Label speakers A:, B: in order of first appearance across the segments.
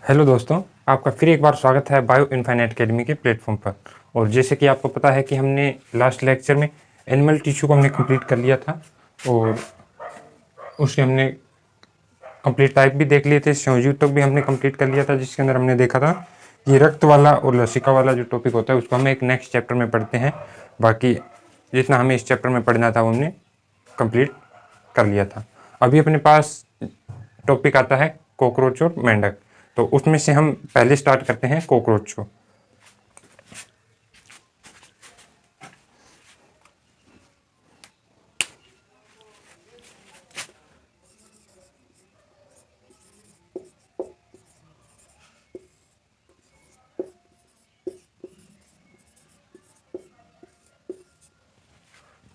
A: Hello दोस्तों, आपका फिर एक बार स्वागत है बायो इनफाइनाइट अकेडमी के प्लेटफॉर्म पर। और जैसे कि आपको पता है कि हमने लास्ट लेक्चर में एनिमल टिश्यू को हमने कंप्लीट कर लिया था और उसके हमने कंप्लीट टाइप भी देख लिए थे। संयोजी तक भी हमने कंप्लीट कर लिया था, जिसके अंदर हमने देखा था कि रक्त वाला और लसिका वाला जो टॉपिक होता है उसको हम एक नेक्स्ट चैप्टर में पढ़ते हैं। बाकी जितना हमें इस चैप्टर में पढ़ना था वो हमने कंप्लीट कर लिया था। अभी अपने पास टॉपिक आता है कॉकरोच और मेंढक, तो उसमें से हम पहले स्टार्ट करते हैं कॉकरोच को।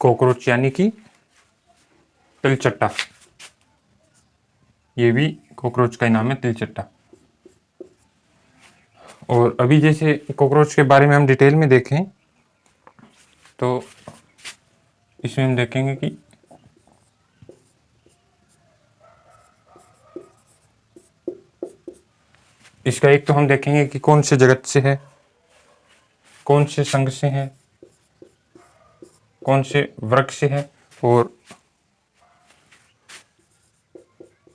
A: कॉकरोच यानी कि तिलचट्टा, ये भी कॉकरोच का ही नाम है, तिलचट्टा। और अभी जैसे कॉकरोच के बारे में हम डिटेल में देखें तो इसमें हम देखेंगे कि इसका एक तो हम देखेंगे कि कौन से जगत से है, कौन से संघ से है, कौन से वर्ग से है और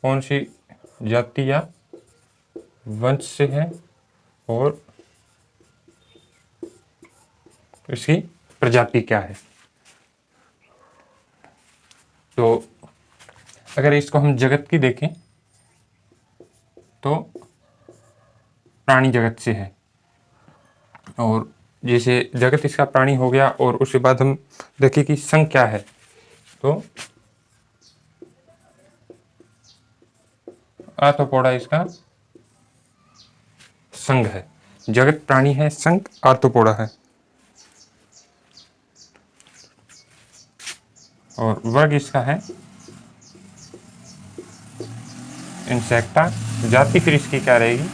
A: कौन सी जाति या वंश से है और इसकी प्रजाति क्या है। तो अगर इसको हम जगत की देखें तो प्राणी जगत से है। और जैसे जगत इसका प्राणी हो गया और उसके बाद हम देखें कि संघ क्या है, तो आर्थ्रोपोडा इसका संघ है। जगत प्राणी है, संघ आर्थ्रोपोडा है। और वर्ग इसका है इंसेक्टा। जाति फिर इसकी क्या रहेगी,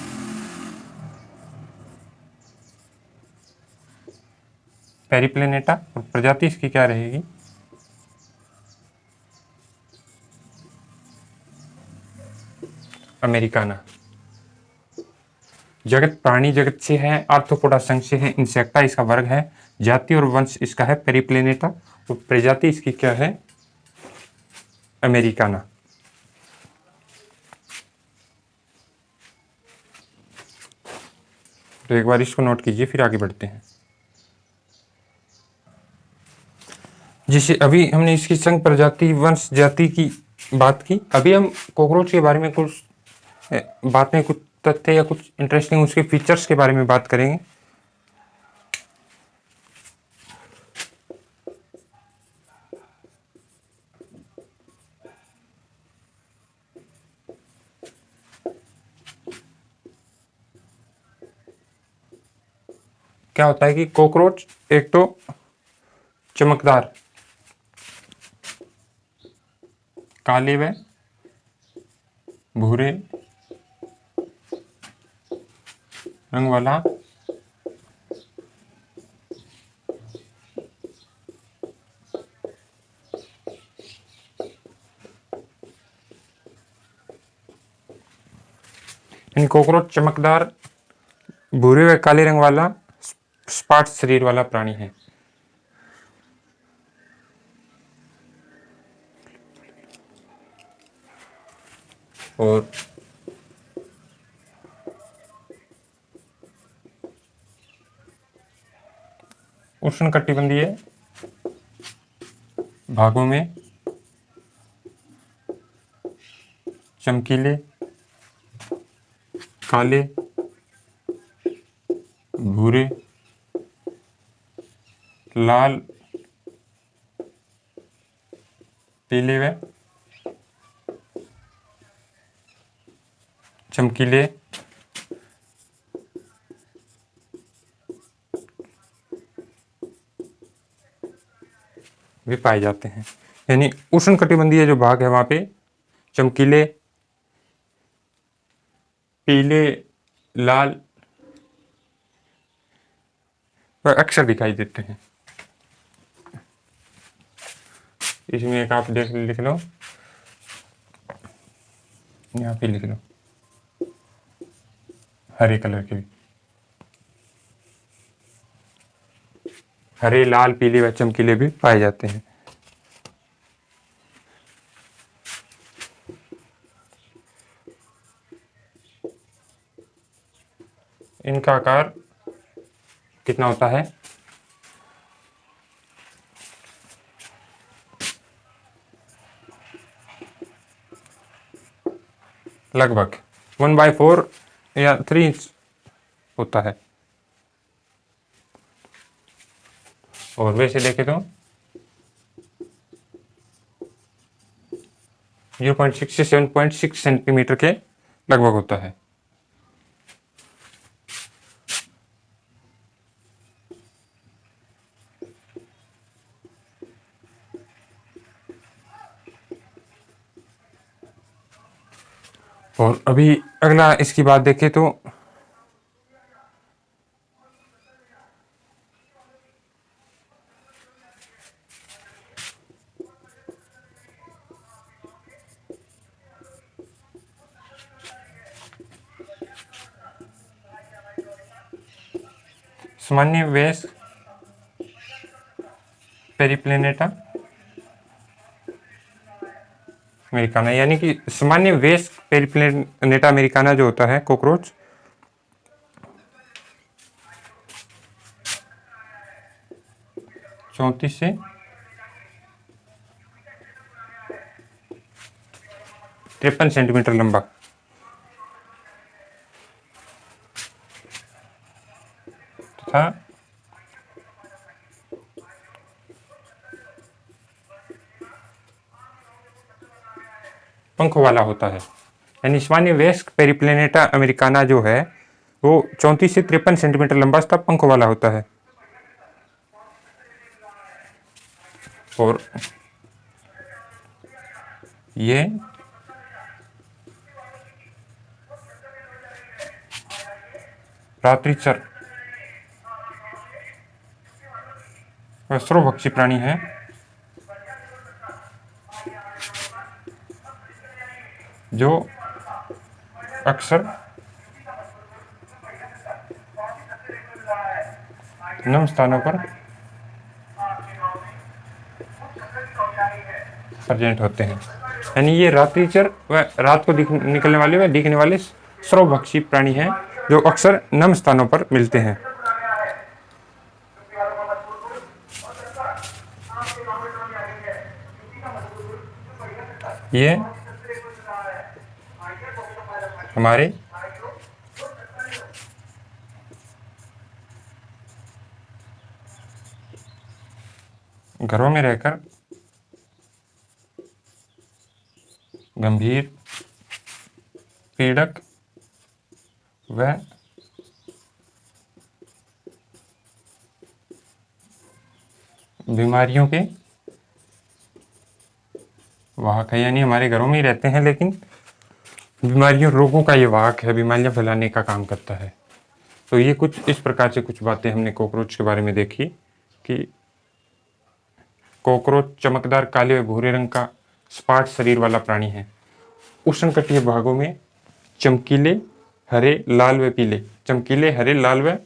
A: पेरिप्लेनेटा। और प्रजाति इसकी क्या रहेगी, अमेरिकाना। जगत प्राणी जगत से है, आर्थ्रोपोडा संघ से है, इंसेक्टा इसका वर्ग है, जाति और वंश इसका है पेरिप्लेनेटा और प्रजाति इसकी क्या है, अमेरिकाना। तो एक बार इसको नोट कीजिए, फिर आगे बढ़ते हैं। जैसे अभी हमने इसकी संघ, प्रजाति, वंश, जाति की बात की। अभी हम कॉकरोच के बारे में कुछ बातें, कुछ तथ्य या कुछ इंटरेस्टिंग उसके फीचर्स के बारे में बात करेंगे। क्या होता है कि कॉकरोच एक तो चमकदार काले व भूरे रंग वाला इन कॉकरोच चमकदार भूरे व काले रंग वाला सपाट शरीर वाला प्राणी है। और उष्णकटिबंधीय भागों में चमकीले काले, भूरे, लाल, पीले व चमकीले भी पाए जाते हैं। यानी उष्णकटिबंधीय जो भाग है वहां पे चमकीले पीले, लाल वह अक्सर दिखाई देते हैं। इसमें एक आप लिख लो, यहाँ पे लिख लो। हरे कलर के भी, हरे, लाल, पीले व चमकीले भी पाए जाते हैं। इनका आकार कितना होता है? लगभग 1/4 या 3 इंच होता है। और वैसे देखें तो 0.6 से 7.6 सेंटीमीटर के लगभग होता है। और अभी अगला इसकी बात देखें तो सामान्य वेस पेरिप्लेनेटा अमेरिकाना, यानी कि सामान्य वेस पेरिप्लेनेटा अमेरिकाना जो होता है कॉकरोच, चौंतीस से 53 सेंटीमीटर लंबा तथा पंख वाला होता है। यानी सामान्य वेस पेरिप्लेनेटा अमेरिकाना जो है वो 34 से 53 सेंटीमीटर लंबा तथा पंख वाला होता है। और ये रात्रिचर सर्वभक्षी प्राणी है जो अक्सर नम स्थानों पर प्रेजेंट होते हैं। यानी ये रात्रिचर व रात को निकलने वाले व दिखने वाले सर्वभक्षी प्राणी हैं जो अक्सर नम स्थानों पर मिलते हैं। ये हमारे घरों में रहकर गंभीर, पीड़क व बीमारियों के वाहक है। यानी हमारे घरों में ही रहते हैं लेकिन बीमारियों, रोगों का ये वाहक है, बीमारियां फैलाने का काम करता है। तो ये कुछ इस प्रकार से कुछ बातें हमने कॉकरोच के बारे में देखी कि कॉकरोच चमकदार काले व भूरे रंग का सपाट शरीर वाला प्राणी है। उष्णकटिबंधीय भागों में चमकीले हरे, लाल व पीले, चमकीले हरे, लाल व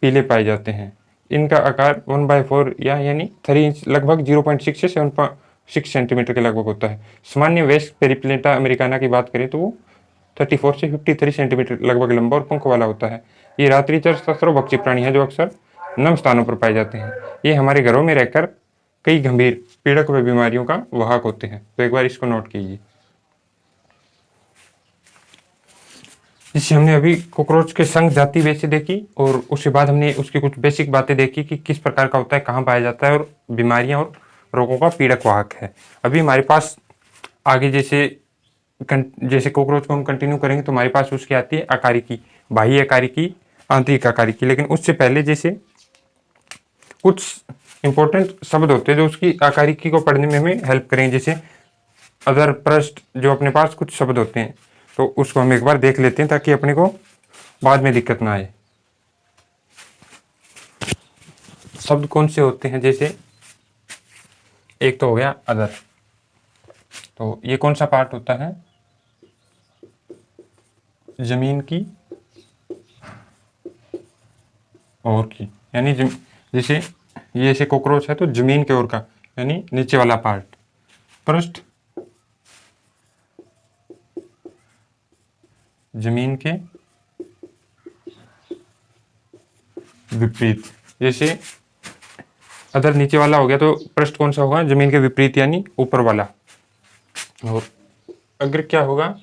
A: पीले पाए जाते हैं। इनका आकार 1/4 या यानी 3 इंच लगभग 0.6 से 7.6 सेंटीमीटर के लगभग होता है। सामान्य वेस्ट पेरिप्लेनेटा अमेरिकाना की बात करें तो वो 34 से 53 सेंटीमीटर लगभग लंबा और पंख वाला होता है। ये रात्रिचर सर्वभक्षी प्राणी है जो अक्सर नम स्थानों पर पाए जाते हैं। ये हमारे घरों में रहकर कई गंभीर, पीड़क व बीमारियों का वाहक होते हैं। तो एक बार इसको नोट कीजिए। जिससे हमने अभी कॉकरोच के संघ जाति वैसे देखी और उसके बाद हमने उसकी कुछ बेसिक बातें देखी कि किस प्रकार का होता है, कहाँ पाया जाता है और बीमारियां और रोगों का पीड़क वाहक है। अभी हमारे पास आगे जैसे कॉकरोच को हम कंटिन्यू करेंगे तो हमारे पास उसकी आती है अकारिकी, बाह्य अकारिकी, आंतरिक अकारिकी। लेकिन उससे पहले जैसे कुछ इंपॉर्टेंट शब्द होते हैं जो उसकी अकारिकी को पढ़ने में हमें हेल्प करेंगे। जैसे अदर, पृष्ठ, जो अपने पास कुछ शब्द होते हैं तो उसको हम एक बार देख लेते हैं ताकि अपने को बाद में दिक्कत ना आए। शब्द कौन से होते हैं? जैसे एक तो हो गया अदर, तो ये कौन सा पार्ट होता है? जमीन की और की, यानी जैसे ये ऐसे कॉकरोच है तो जमीन के ओर का, यानी नीचे वाला पार्ट। पृष्ठ जमीन के विपरीत, जैसे अगर नीचे वाला हो गया तो पृष्ठ कौन सा होगा, जमीन के विपरीत यानी ऊपर वाला। और अग्र क्या होगा,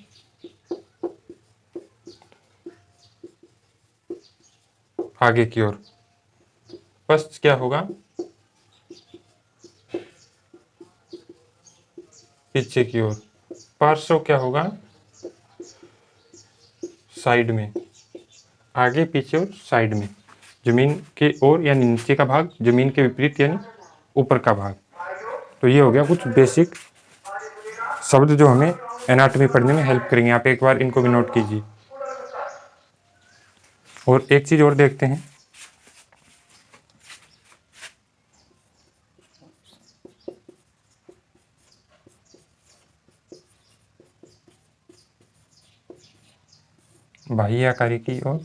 A: आगे की ओर। पश्च क्या होगा, पीछे की ओर। पार्श्व क्या होगा, साइड में, आगे पीछे और साइड में। जमीन के ओर यानी नीचे का भाग, जमीन के विपरीत यानी ऊपर का भाग। तो ये हो गया कुछ बेसिक शब्द जो हमें एनाटॉमी पढ़ने में हेल्प करेंगे। आप एक बार इनको भी नोट कीजिए। और एक चीज़ और देखते हैं, बाह्य आकारी की और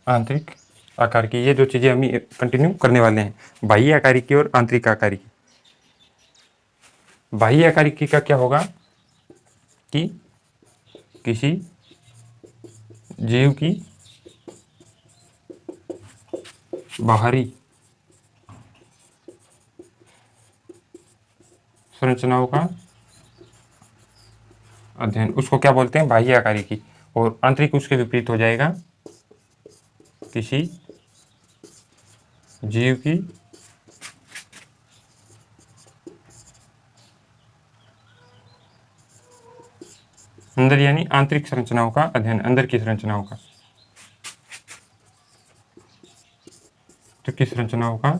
A: आंतरिक आकार की, ये दो चीज़ें हम कंटिन्यू करने वाले हैं, बाह्य आकारी की और आंतरिक आकारी की। बाह्य आकारी की का क्या होगा कि किसी जीव की बाहरी संरचनाओं का अध्ययन, उसको क्या बोलते हैं, बाह्य आकारी की। और आंतरिक उसके विपरीत हो जाएगा, किसी जीव की अंदर यानी आंतरिक संरचनाओं का अध्ययन, अंदर की संरचनाओं का, तो की संरचनाओं का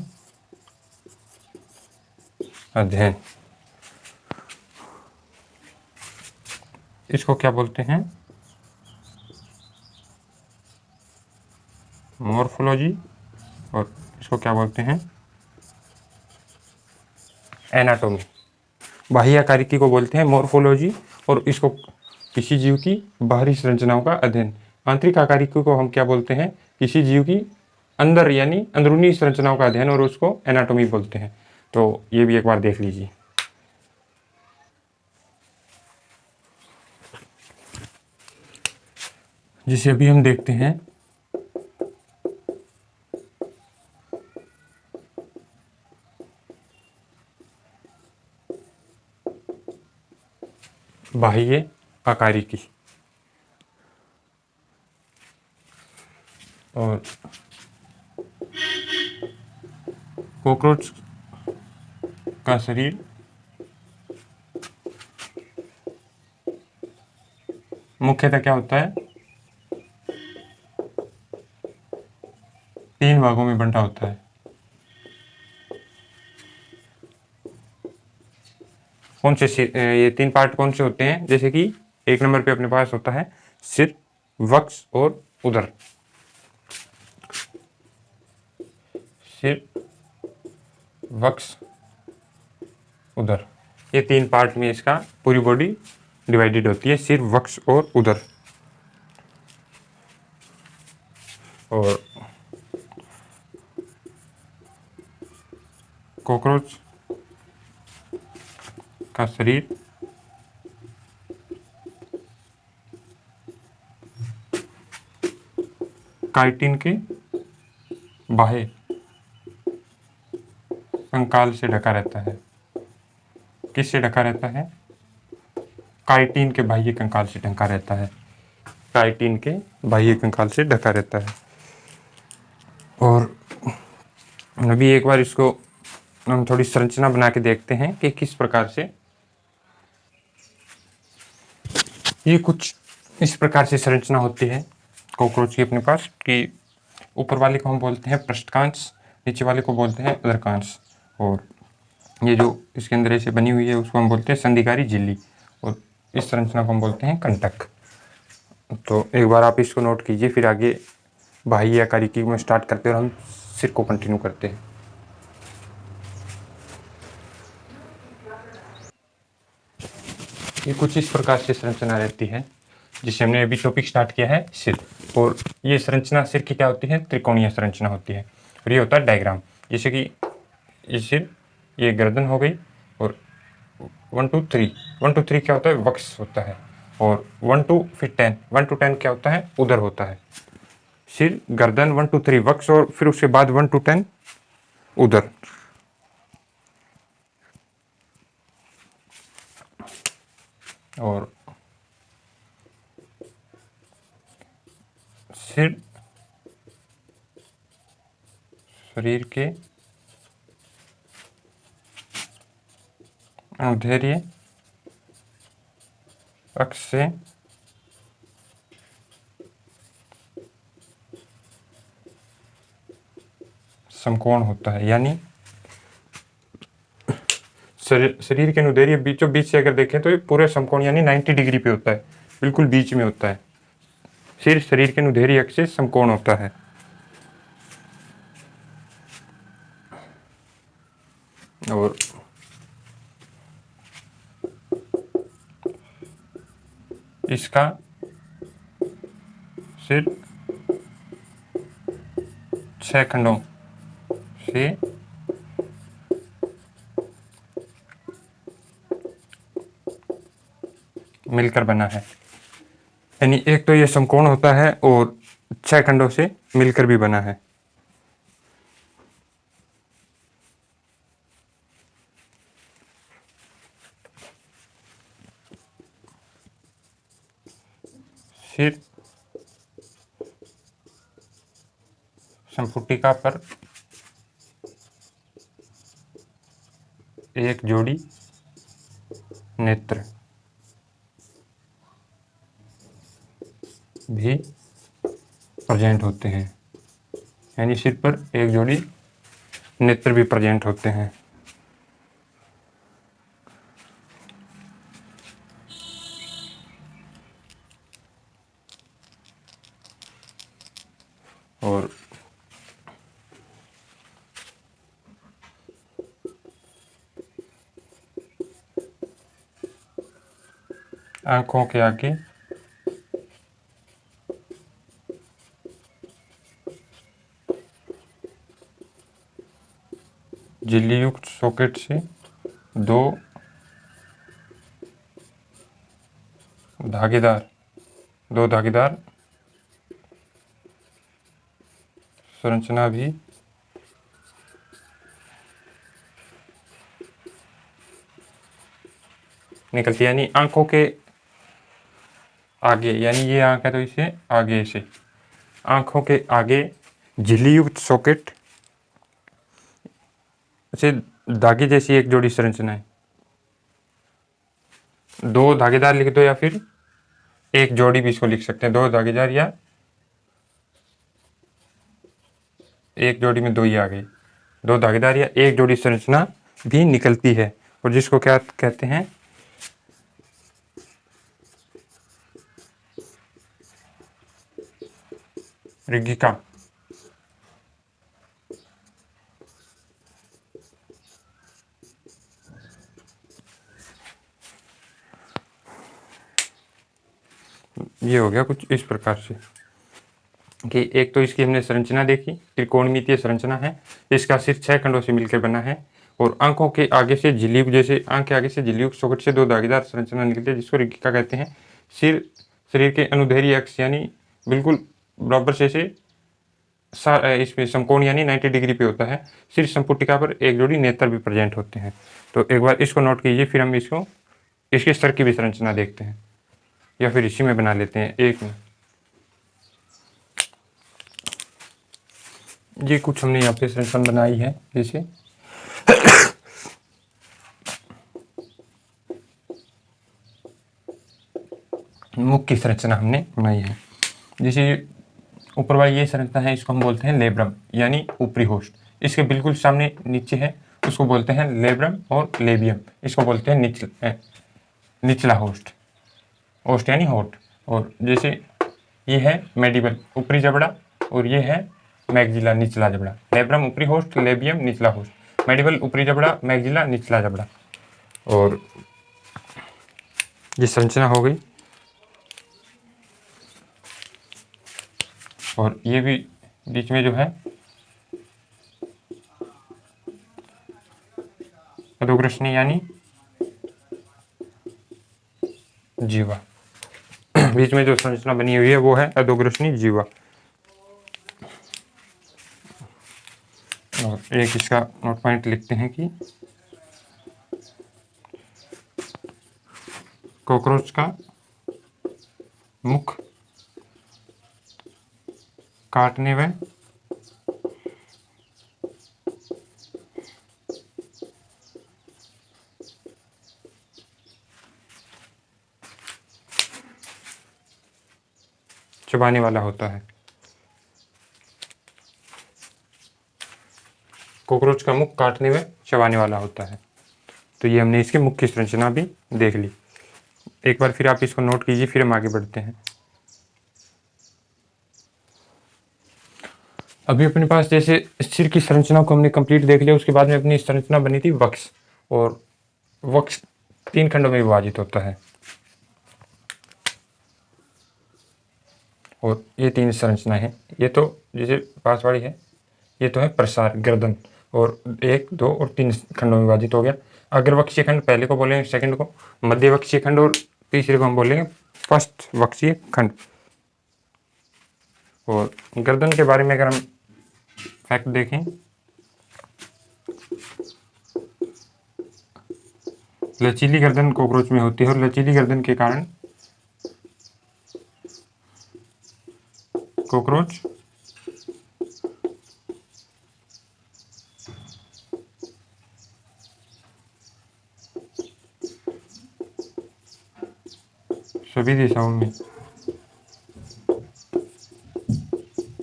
A: अध्ययन। इसको क्या बोलते हैं, मॉर्फोलॉजी, और इसको क्या बोलते हैं, एनाटॉमी। बाह्य आकारिकी को बोलते हैं मॉर्फोलॉजी, और इसको किसी जीव की बाहरी संरचनाओं का अध्ययन। आंतरिक आकारिकी को हम क्या बोलते हैं, किसी जीव की अंदर यानी अंदरूनी संरचनाओं का अध्ययन, और उसको एनाटॉमी बोलते हैं। तो ये भी एक बार देख लीजिए। जिसे अभी हम देखते हैं, बाह्य आकारिकी। और कॉकरोच का शरीर मुख्यतः क्या होता है, 3 भागों में बंटा होता है। कौन से ये 3 पार्ट कौन से होते हैं, जैसे कि 1 नंबर पे अपने पास होता है सिर, वक्ष और उदर। सिर, वक्ष, उदर, ये 3 पार्ट में इसका पूरी बॉडी डिवाइडेड होती है, सिर, वक्ष और उदर। और कॉकरोच का शरीर काइटिन के बाह्य कंकाल से ढका रहता है। किससे ढका रहता है, काइटिन के बाह्य कंकाल से ढका रहता है। काइटिन के बाह्य कंकाल से ढका रहता है। और अभी एक बार इसको हम थोड़ी संरचना बना के देखते हैं कि किस प्रकार से ये कुछ इस प्रकार से संरचना होती है कॉकरोच की अपने पास, कि ऊपर वाले को हम बोलते हैं पृष्ठकांश, नीचे वाले को बोलते हैं अधरकांश, और ये जो इसके अंदर ऐसे बनी हुई है उसको हम बोलते हैं संधिकारी झिल्ली, और इस संरचना को हम बोलते हैं कंटक। तो एक बार आप इसको नोट कीजिए, फिर आगे बाह्य आकारिकी में स्टार्ट करते हैं और हम सिर को कंटिन्यू करते हैं। ये कुछ इस प्रकार से संरचना रहती है, जिसे हमने अभी टॉपिक स्टार्ट किया है सिर। और ये संरचना सिर की क्या होती है, त्रिकोणीय संरचना होती है। और ये होता है डायग्राम, जैसे कि ये सिर, ये गर्दन हो गई, और 1 2 3, 1 2 3 क्या होता है, वक्ष होता है। और 1 2 फिर 10, 1 to 10 क्या होता है, उदर होता है। सिर, गर्दन, 1 2 3 वक्ष, और फिर उसके बाद 1 to 10 उदर। और सिर शरीर के अनुदैर्ध्य अक्ष से समकोण होता है। यानी शरीर के अनुदैर्ध्य बीचों बीच से अगर देखें तो ये पूरे समकोण यानी 90 डिग्री पे होता है, बिल्कुल बीच में होता है। सिर शरीर के अनुदैर्ध्य अक्ष से समकोण होता है। और इसका सिर 6 खंडों से मिलकर बना है। यानी एक तो ये समकोण होता है और 6 खंडों से मिलकर भी बना है। सिर संपुटिका पर एक जोड़ी नेत्र भी प्रेजेंट होते हैं। यानी सिर पर एक जोड़ी नेत्र भी प्रेजेंट होते हैं। और आंखों के आगे झिल्लीयुक्त सॉकेट से दो धागेदार संरचना भी निकलती है। यानी आंखों के आगे, यानी ये आंख है तो इसे आगे से आंखों के आगे झिल्लीयुक्त सॉकेट से धागे जैसी एक जोड़ी संरचना है। दो धागेदार लिख दो या फिर एक जोड़ी भी इसको लिख सकते हैं। दो धागेदार या एक जोड़ी में दो ही आ गई। दो धागेदार या एक जोड़ी संरचना भी निकलती है, और जिसको क्या कहते हैं, ऋगिका। ये हो गया कुछ इस प्रकार से कि एक तो इसकी हमने संरचना देखी, त्रिकोणमितीय संरचना है। इसका सिर 6 खंडों से मिलकर बना है, और आंखों के आगे से झिल्ली, जैसे आंख के आगे से झिल्ली सॉकेट से दो धागेदार संरचना निकलती है, जिसको ऋगिका कहते हैं। सिर शरीर के अनुदैर्ध्य अक्ष यानी बिल्कुल बराबर से इसमें समकोण यानी 90 डिग्री पे होता है। सिर संपुटिका पर एक जोड़ी नेत्र भी प्रेजेंट होते हैं। तो एक बार इसको नोट कीजिए, फिर हम इसको इसके स्तर की भी संरचना देखते हैं, या फिर इसी में बना लेते हैं एक में। ये कुछ हमने यहाँ पे संरचना बनाई है, जैसे मुख की संरचना हमने बनाई है। जैसे ऊपर वाली ये संरचना है, इसको हम बोलते हैं लेब्रम यानी ऊपरी होस्ट। इसके बिल्कुल सामने नीचे है, उसको बोलते हैं लेब्रम, और लेबियम इसको बोलते हैं निचला होस्ट। होस्ट यानी होठ। और जैसे ये है मेडिबल ऊपरी जबड़ा, और ये है मैगजिला निचला जबड़ा। लेब्रम ऊपरी होस्ट, लेबियम निचला होस्ट, मेडिबल ऊपरी जबड़ा, मैगजिला निचला जबड़ा। और ये संरचना हो गई। और ये भी बीच में जो है अधोग्रसनी यानी जीवा। बीच में जो संरचना बनी हुई है वो है अधोग्रसनी जीवा। और एक इसका नोट पॉइंट लिखते हैं कि कॉकरोच का मुख काटने व चबाने वाला होता है। कॉकरोच का मुख काटने व चबाने वाला होता है। तो ये हमने इसकी मुख्य संरचना भी देख ली। एक बार फिर आप इसको नोट कीजिए, फिर हम आगे बढ़ते हैं। अभी अपने पास जैसे सिर की संरचना को हमने कंप्लीट देख लिया, उसके बाद में अपनी संरचना बनी थी वक्ष। और वक्ष 3 खंडों में विभाजित होता है। और ये 3 संरचना है। ये तो जैसे पास वाली है, ये तो है प्रसार गर्दन, और 1, 2 और 3 खंडों में विभाजित हो गया। अग्रवक्षीय खंड पहले को बोलेंगे, सेकंड को मध्यवक्षीय खंड, और तीसरे को हम बोलेंगे फर्स्ट वक्षीय खंड। और गर्दन के बारे में अगर हम फैक्ट देखें, लचीली गर्दन कॉकरोच में होती है, और लचीली गर्दन के कारण कॉकरोच सभी दिशाओं में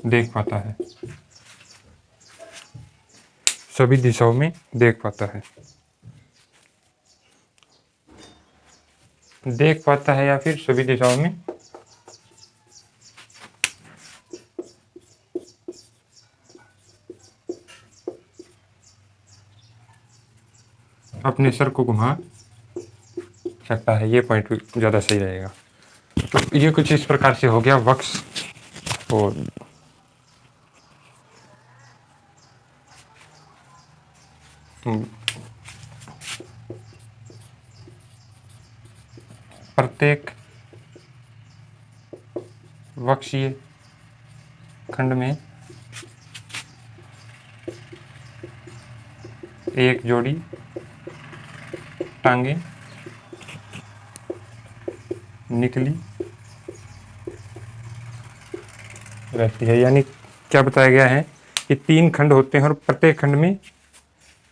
A: देख पाता है, सभी दिशाओं में देख पाता है। देख पाता है या फिर सभी दिशाओं में अपने सर को घुमा सकता है। ये पॉइंट भी ज़्यादा सही रहेगा। तो ये कुछ इस प्रकार से हो गया वक्ष। और प्रत्येक वक्षीय खंड में एक जोड़ी टांगे निकली रहती है। यानी क्या बताया गया है कि 3 खंड होते हैं और प्रत्येक खंड में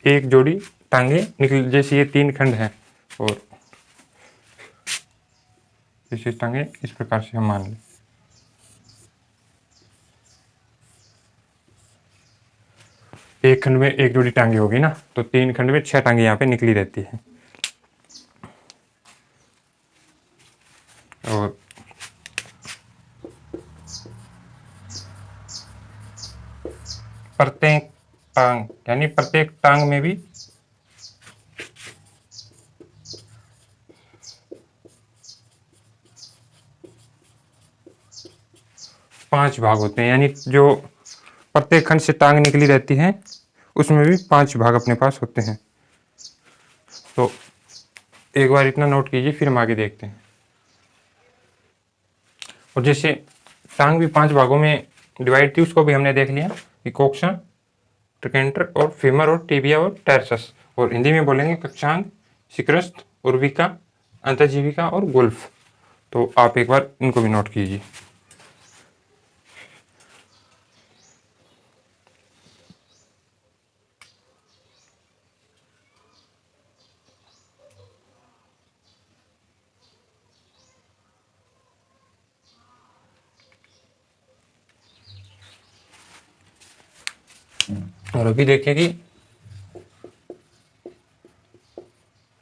A: एक जोड़ी टांगे निकली। जैसे ये 3 खंड हैं और जैसे टांगे इस प्रकार से हम मान लें। एक खंड में एक जोड़ी टांगे होगी ना, तो 3 खंड में 6 टांगे यहाँ पे निकली रहती है। और प्रत्येक टांग यानी प्रत्येक टांग में भी 5 भाग होते हैं। यानी जो प्रत्येक खंड से टांग निकली रहती है उसमें भी 5 भाग अपने पास होते हैं। तो एक बार इतना नोट कीजिए, फिर हम आगे देखते हैं। और जैसे टांग भी 5 भागों में डिवाइड थी, उसको भी हमने देख लिया कि कोक्सा, ट्रिकेंटर और फीमर और टिबिया और टैरसस। और हिंदी में बोलेंगे कक्षांग, शिक्रस्त, उर्विका, अंतर्जीविका और गुल्फ। तो आप एक बार इनको भी नोट कीजिए। और अभी देखिए कि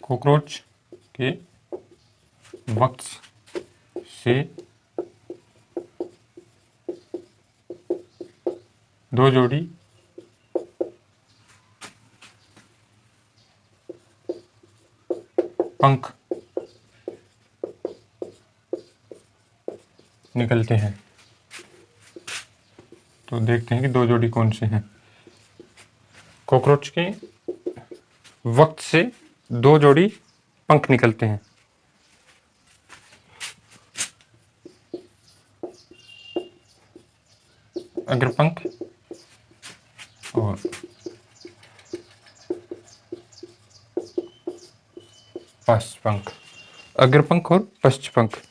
A: कॉकरोच के वक्ष से 2 जोड़ी पंख निकलते हैं। तो देखते हैं कि 2 जोड़ी कौन से हैं। कॉकरोच के वक्त से 2 जोड़ी पंख निकलते हैं। अग्रपंख और पश्चपंख। अग्रपंख और पश्चपंख।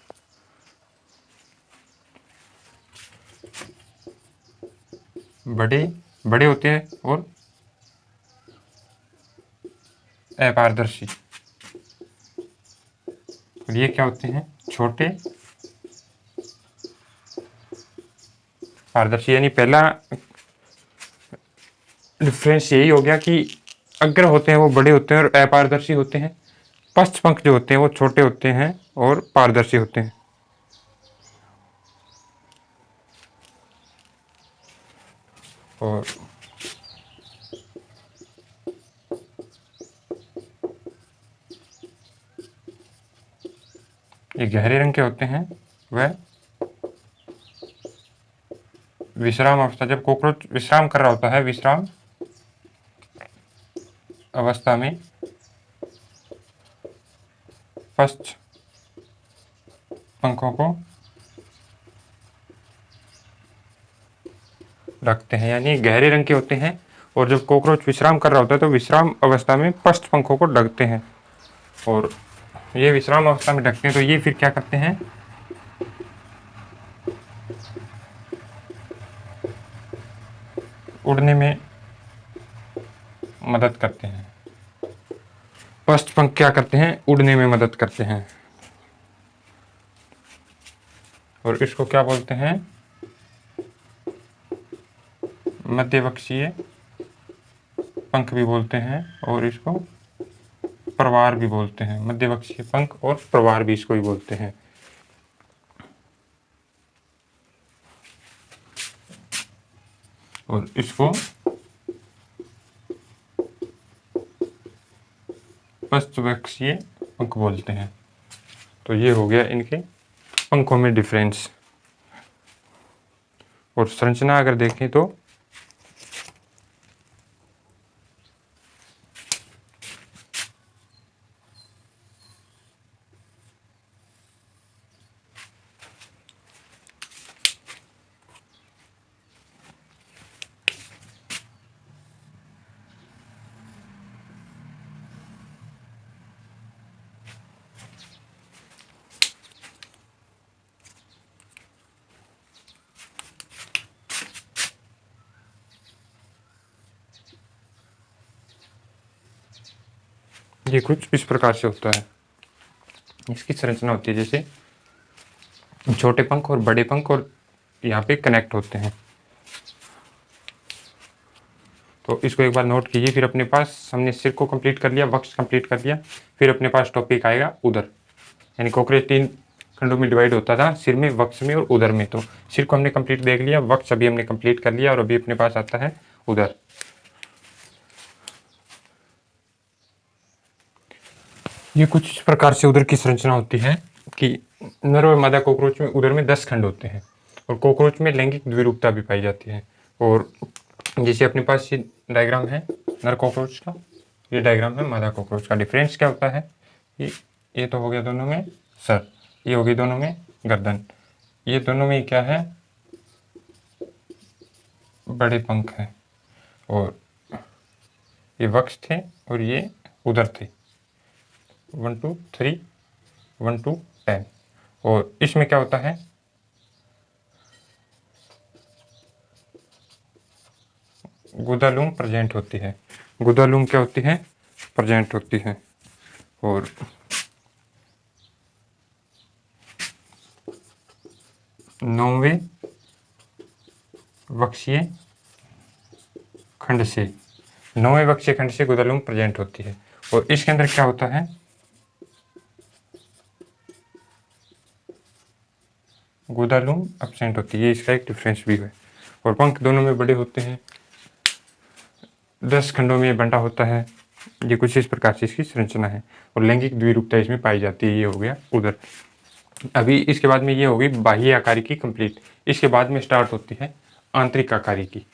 A: बड़े बड़े होते हैं और अपारदर्शी। और ये क्या होते हैं? छोटे पारदर्शी। यानी पहला डिफरेंस यही हो गया कि अग्र होते हैं वो बड़े होते हैं और अपारदर्शी होते हैं। पश्चपंख जो होते हैं वो छोटे होते हैं और पारदर्शी होते हैं। और ये गहरे रंग के होते हैं। वह विश्राम अवस्था, जब कॉकरोच विश्राम कर रहा होता है, विश्राम अवस्था में पश्च पंखों को रखते हैं। यानी गहरे रंग के होते हैं और जब कॉकरोच विश्राम कर रहा होता है तो विश्राम अवस्था में पश्च पंखों को ढकते हैं। और ये विश्राम अवस्था में ढकते हैं तो ये फिर क्या करते हैं? उड़ने में मदद करते हैं। पश्च पंख क्या करते हैं? उड़ने में मदद करते हैं। और इसको क्या बोलते हैं? मध्यवक्षीय पंख भी बोलते हैं और इसको प्रवार भी बोलते हैं। मध्यवक्षीय पंख और प्रवार भी इसको ही बोलते हैं। और इसको पश्चवक्षीय पंख बोलते हैं। तो ये हो गया इनके पंखों में डिफरेंस। और संरचना अगर देखें तो ये कुछ इस प्रकार से होता है। इसकी संरचना होती है जैसे छोटे पंख और बड़े पंख और यहाँ पे कनेक्ट होते हैं। तो इसको एक बार नोट कीजिए। फिर अपने पास हमने सिर को कंप्लीट कर लिया, वक्ष कंप्लीट कर लिया, फिर अपने पास टॉपिक आएगा उदर। यानी कॉकरोच 3 खंडों में डिवाइड होता था, सिर में, वक्ष में और उदर में। तो सिर को हमने कंप्लीट देख लिया, वक्ष अभी हमने कंप्लीट कर लिया और अभी अपने पास आता है उदर। ये कुछ इस प्रकार से उदर की संरचना होती है कि नर और मादा कॉकरोच में उदर में 10 खंड होते हैं और कॉकरोच में लैंगिक द्विरूपता भी पाई जाती है। और जैसे अपने पास ये डायग्राम है नर कॉकरोच का, ये डायग्राम है मादा कॉकरोच का। डिफरेंस क्या होता है? ये तो हो गया दोनों में सर, ये हो गई दोनों में गर्दन, ये दोनों में क्या है? बड़े पंख हैं। और ये वक्ष थे और ये उदर थे। 1 2 3 1 2 10। और इसमें क्या होता है? गुदालूम प्रेजेंट होती है। गुदालूम क्या होती है? प्रेजेंट होती है। और नौवें वक्षीय खंड से, 9वें वक्षीय खंड से गुदालूम प्रेजेंट होती है। और इसके अंदर क्या होता है? गुदालूम एब्सेंट होती है। ये इसका एक डिफरेंस भी है। और पंख दोनों में बड़े होते हैं, 10 खंडों में बंटा होता है। ये कुछ इस प्रकार से इसकी संरचना है। और लैंगिक द्विरूपता इसमें पाई जाती है। ये हो गया उदर। अभी इसके बाद में ये होगी बाह्य आकारिकी कंप्लीट। इसके बाद में स्टार्ट होती है आंतरिक आकारिकी।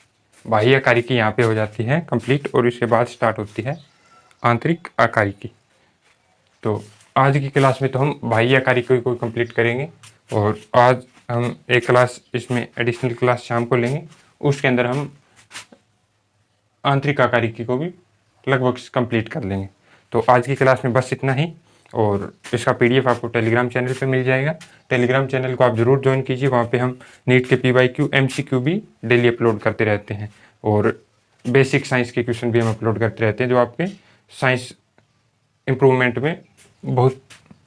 A: बाह्य आकारिकी यहाँ पे हो जाती है कंप्लीट और इसके बाद स्टार्ट होती है आंतरिक आकारिकी। तो आज की क्लास में तो हम बाह्य आकारिकी को कंप्लीट करेंगे और आज हम एक क्लास इसमें एडिशनल क्लास शाम को लेंगे, उसके अंदर हम आंतरिक आकारिकी को भी लगभग कंप्लीट कर लेंगे। तो आज की क्लास में बस इतना ही और इसका पीडीएफ आपको टेलीग्राम चैनल पे मिल जाएगा। टेलीग्राम चैनल को आप ज़रूर ज्वाइन कीजिए, वहाँ पे हम नीट के PYQ MCQ भी डेली अपलोड करते रहते हैं और बेसिक साइंस के क्वेश्चन भी हम अपलोड करते रहते हैं जो आपके साइंस इम्प्रूवमेंट में बहुत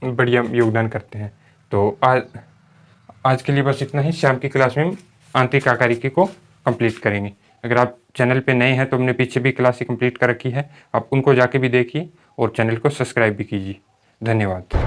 A: बढ़िया योगदान करते हैं। तो आज के लिए बस इतना ही। शाम की क्लास में हम आंतरिक आकारिकी को कंप्लीट करेंगे। अगर आप चैनल पे नए हैं तो हमने पीछे भी क्लासें कंप्लीट कर रखी है, आप उनको जाके भी देखिए और चैनल को सब्सक्राइब भी कीजिए। धन्यवाद।